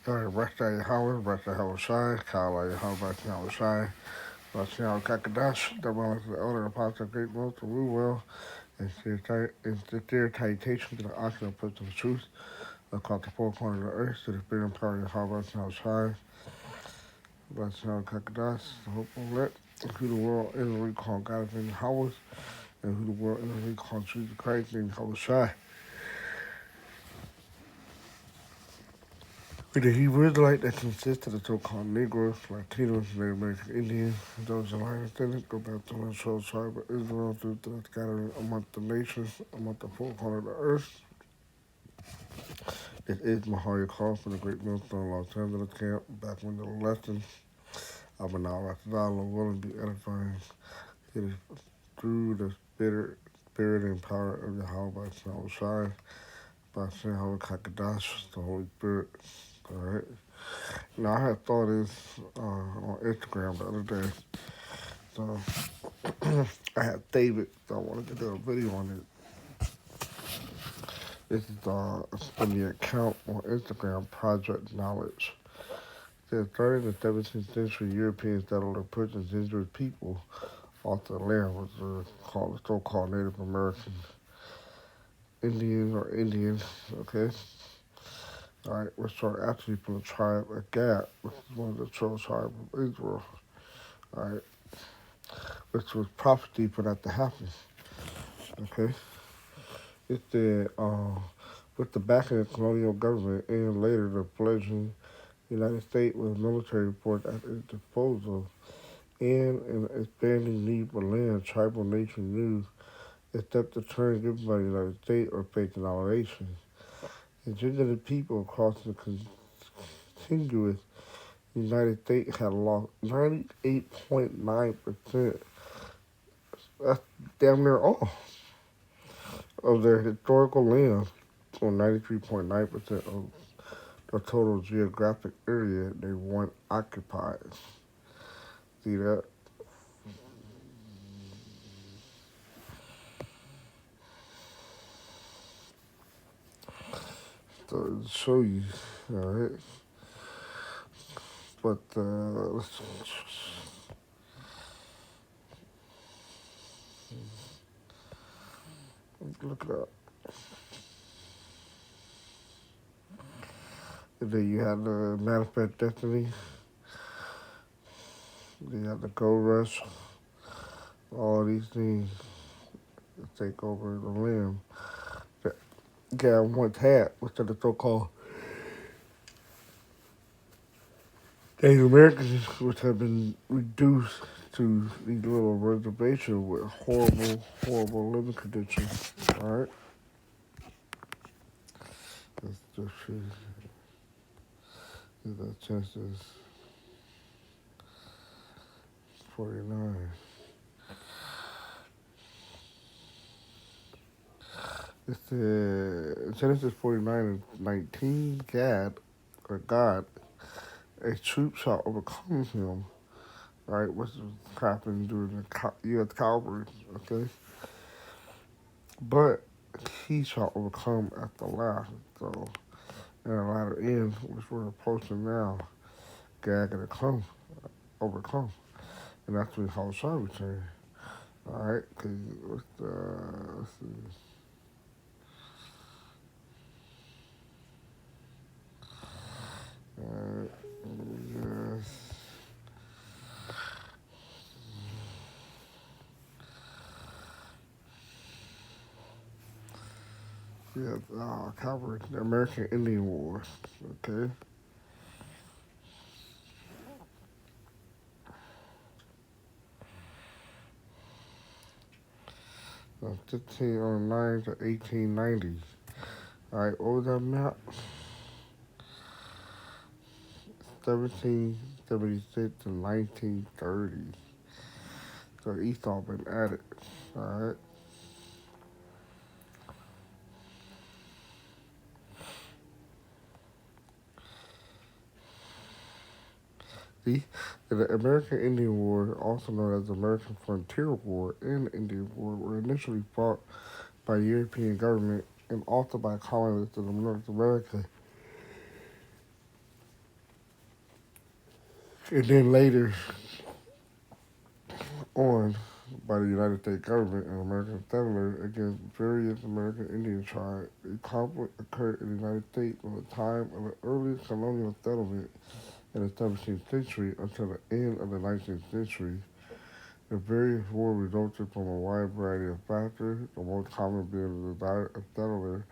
Sorry, Rasta Howard, Rasta Howard Shai, Kala Howard, Rasta Howard Shai, Rasta Howard Kakadash, the one of the elder apostle, great most of we will, and sincere citation to the oxygen of personal truth, across the four corners of the earth, to the freedom power of Howard, Rasta Howard Shai, Rasta Howard Kakadash, the hope of let, who the world is we call God is in Howard, and who the world is we call Jesus Christ in Howard Shai. With the Hebrew Israelite that consists of the so-called Negroes, Latinos, Native American Indians, those in line descendants, go back to the soul tribe of Israel through the gathering among the nations, among the four corners of the earth. This is Mahari Call from the Great Millstone Los Angeles camp, back when the lessons of an hour dialogue will be edifying. It is through the spirit and power of Yahweh by Shalom Shai, by Shalom Kakadash, the Holy Spirit. All right. Now, I had thought this on Instagram the other day. So, I had David, so I wanted to do a video on it. This is from the account on Instagram, Project Knowledge. It says, during the 17th century, Europeans settled and put indigenous people off the land, which are called the so-called Native Americans, Indians, okay? All right, which are actually from the tribe of Gad, which is one of the 12 tribes of Israel. All right, which was prophecy for that to happen. Okay, it said, with the backing of the colonial government and later the fledgling United States with military force at its disposal and an expanding need for land, tribal nation knew except the turn given by the United States or face annihilation. Indigenous people across the contiguous United States had lost 98.9%. That's damn near all of their historical land, or 93.9% of the total geographic area they once occupied. See that? So to show you, all right. But let's look it up. And then you have the Manifest Destiny. Then you have the Gold Rush. All these things take over the land that Gad once had, which are the so-called Native Americans, which have been reduced to these little reservations with horrible living conditions. All right, let's just see. The Genesis 49. It's Genesis 49 and 19. God, a troop shall overcome him. Right, which is happening during the U.S. Calvary. Okay, but he shall overcome at the last. So, in the latter end, which we're approaching now, God gonna overcome, and that's when Hoshai return. All right, because let's see. All right, yes. Yeah, Calvary, the American Indian Wars. Okay. 1509 to 1890. All right, what was that map? 1776 to 1930. So Esau been at it. All right. See, the American Indian War, also known as the American Frontier War and Indian War, were initially fought by European government and also by colonists of North America and then later on by the United States government and American settlers against various American Indian tribes. The conflict occurred in the United States from the time of the earliest colonial settlement in the 17th century until the end of the 19th century. The various wars resulted from a wide variety of factors, the most common being the desire of settlers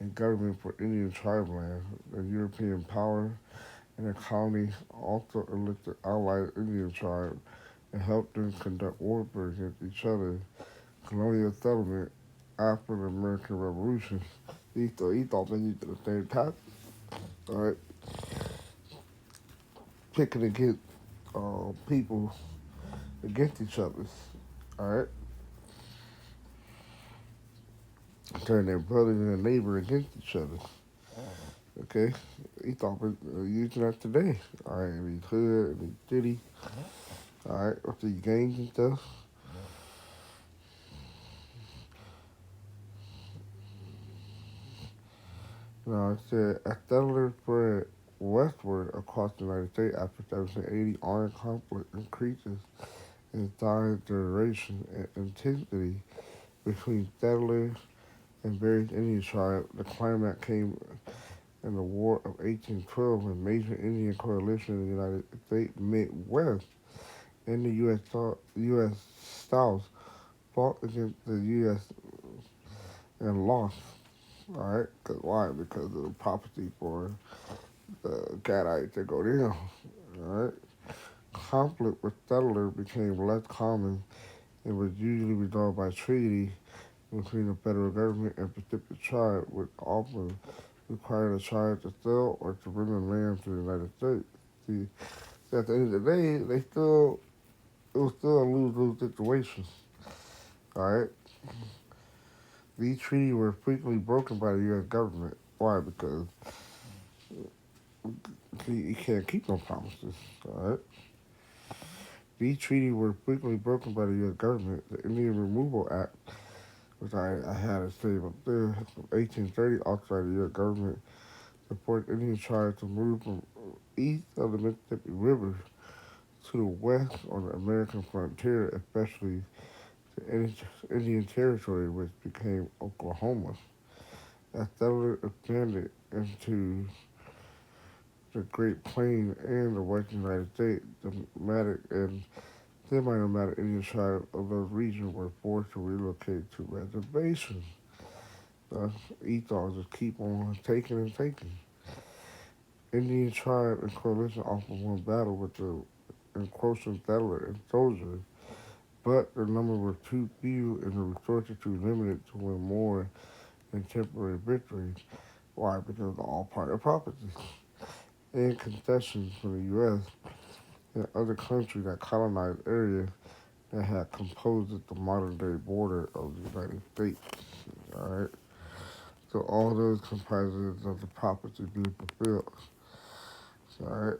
and government for Indian tribe land. The European power and the colony also enlisted allied Indian tribes and helped them conduct warfare against each other. Colonial settlement after the American Revolution. He thought they used the same tactics, all right, picking against people against each other, all right, turning their brothers and their neighbor against each other, okay. He thought we're using that today, all right, in these hood, in these city, all right, with these gangs and stuff. Now, it said, as settlers spread westward across the United States after 1780, armed conflict increases in size, duration, and intensity between settlers and various Indian tribes. The climax came in the War of 1812 when major Indian coalition in the United States Midwest and the U.S. South fought against the U.S. and lost. All right, cause why? Because of the prophecy for the Gadites to go down. All right, conflict with settlers became less common and was usually resolved by treaty between the federal government and Pacific tribe, which often required a tribe to sell or surrender land to the United States. See, at the end of the day, it was still a lose-lose situation. All right, these treaties were frequently broken by the U.S. government. Why? Because you can't keep no promises. All right, these treaties were frequently broken by the U.S. government. The Indian Removal Act, which I had it saved up there, from 1830, authorized the U.S. government to force Indian tribes to move from east of the Mississippi River to the west on the American frontier, especially the Indian Territory, which became Oklahoma. As settlers expanded into the Great Plains and the western United States, the nomadic and semi-nomadic Indian tribes of those regions were forced to relocate to reservations. Thus, Esau just keep on taking and taking. Indian tribe and coalition often won battle with the encroaching settlers and soldiers, but their numbers were too few and the resources too limited to win more than temporary victories. Why? Because of all part of prophecy and concessions from the U.S. and other countries that colonized areas that had composed the modern day border of the United States. All right. So all those comprises of the prophecy being fulfilled. All right.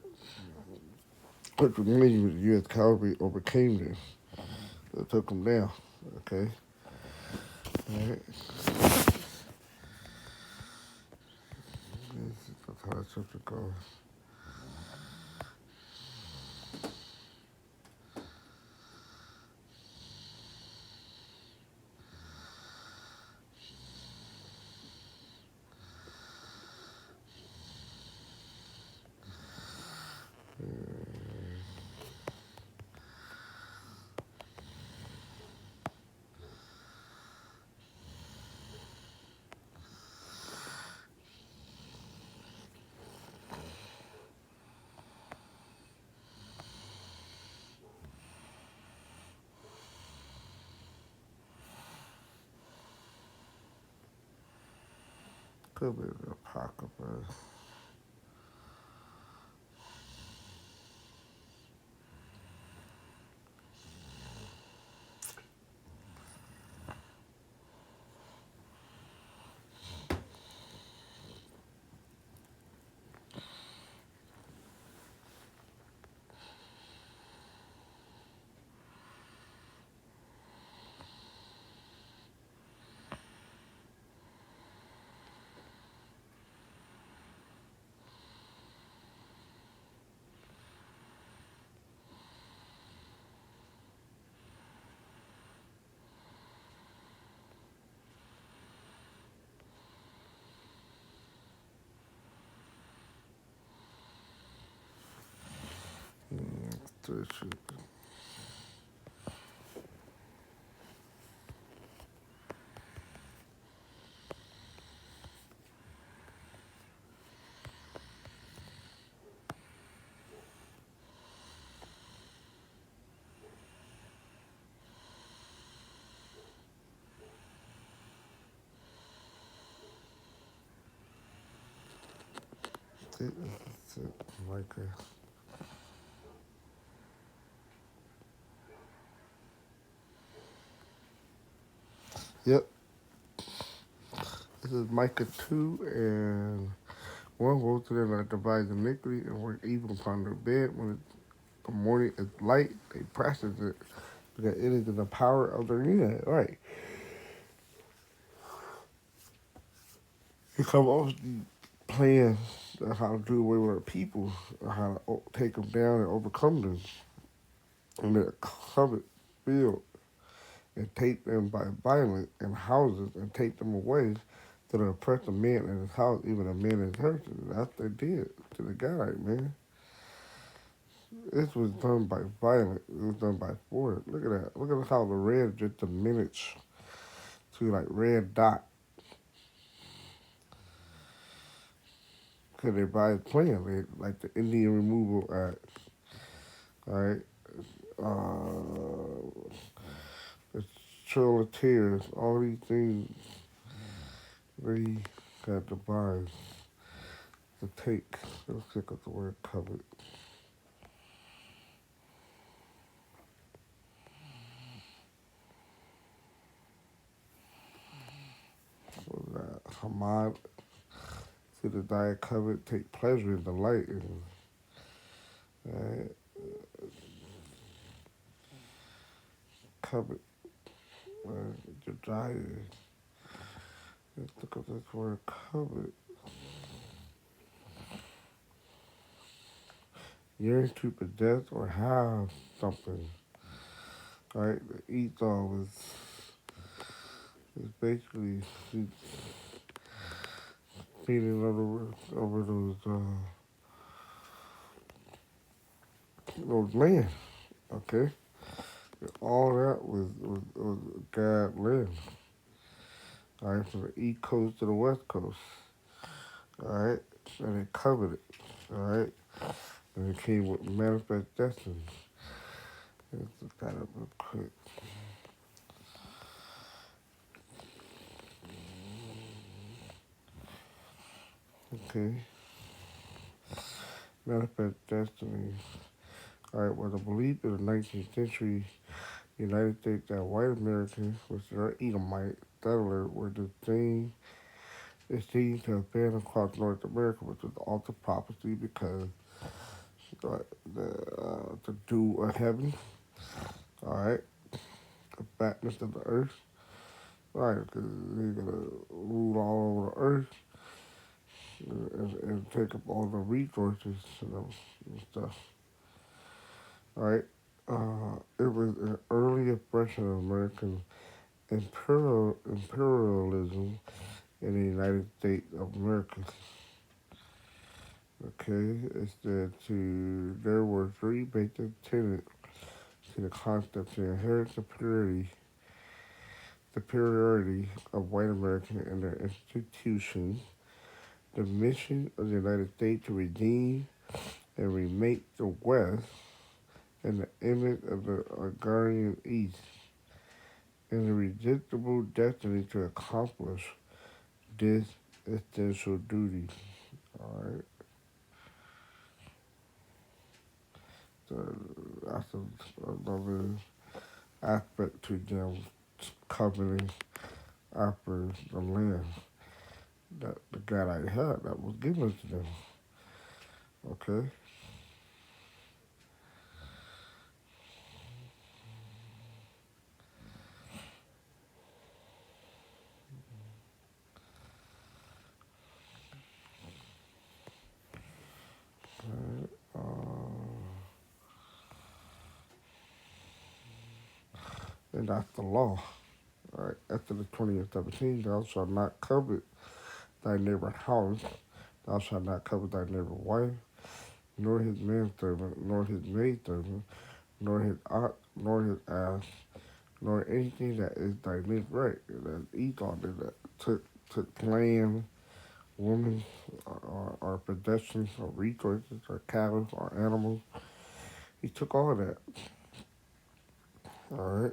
But the U.S. cavalry overcame this. It took them down. Okay. All right. That's how that chapter goes. Could be the Apocrypha. to this shit. That's it. Right there. Yep. This is Micah 2 and 1. Woe to them that devise iniquity and work evil upon their bed. When the morning is light, they practice it because it is in the power of their hand. Right. He come off the plans on how to do away with our people, how to take them down and overcome them, and their covet field, and take them by violence and houses and take them away to the oppressed man in his house, even a man in his church. That's what they did to the guy, man. This was done by violence. It was done by force. Look at that. Look at how the red just diminished to like red dot. Because everybody's playing it, like the Indian Removal Act, all right? The Trail of Tears, all these things they got devised to take. Let's look at the word covered. So that Hamad to the diet covered, take pleasure and delight in. Right? Covered, desire. Let's look at this word covered. Yearn to possess or have something. Right? The Esau is basically feeding over those land. Okay? All that was God land. All right, from the East Coast to the West Coast. All right? And it covered it. All right? And it came with manifest destiny. Let's look that up real quick. Okay. Manifest destiny. All right, was a belief in the 19th century United States that white Americans, which are Edomite settlers, were the thing it seemed to have been across North America, which was also prophecy because the dew of heaven, all right, the fatness of the earth, right, because they're going to rule all over the earth and take up all the resources and stuff, all right. It was an early expression of American imperialism in the United States of America. Okay, it said there were three basic tenets to the concept of inherent superiority of white Americans and their institutions, the mission of the United States to redeem and remake the West, and the image of the agrarian East, and the resistible destiny to accomplish this essential duty. All right, so that's another aspect to them coveting after the land that the God I had that was given to them. Okay, and that's the law. All right, after the 20th 17, thou shalt not covet thy neighbor's house, thou shalt not covet thy neighbor's wife, nor his manservant, nor his maidservant, nor his ox, nor his ass, nor anything that is thy right. That Esau did that. Took land, women, or possessions, or resources, or cattle, or animals. He took all that. All right.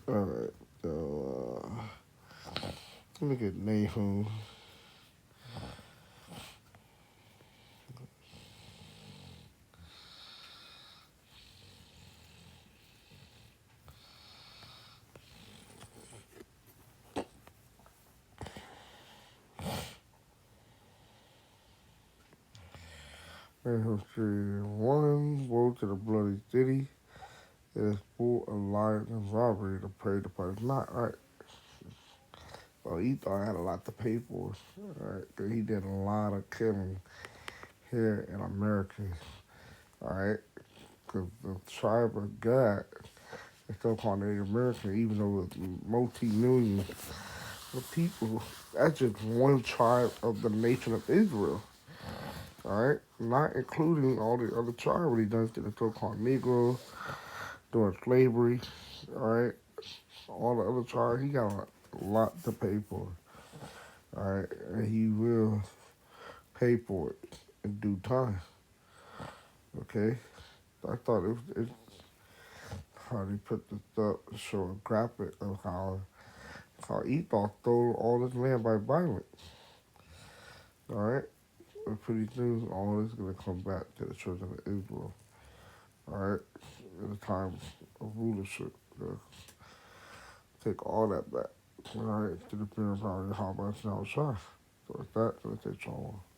All right. So let me get Nahum. Nahum 3:1. Woe to the bloody city! It is full of liars and robbery. The prey departs not. All right. Well, Esau had a lot to pay for. All right. 'Cause he did a lot of killing here in America. All right. Because the tribe of God, the so-called Native American, even though it's multi-millions of people, that's just one tribe of the nation of Israel. All right, not including all the other tribes what he does to the so-called Negro during slavery. All right, all the other tribes, he got a lot to pay for. All right, and he will pay for it in due time. Okay, I thought it how they put this up to show a graphic of how Esau stole all this land by violence. All right, but pretty soon all this is gonna come back to the children of Israel. All right, in the time of rulership, take all that back. All right, to the pyramid power of Yahweh now shine. So with that, let's take y'all on.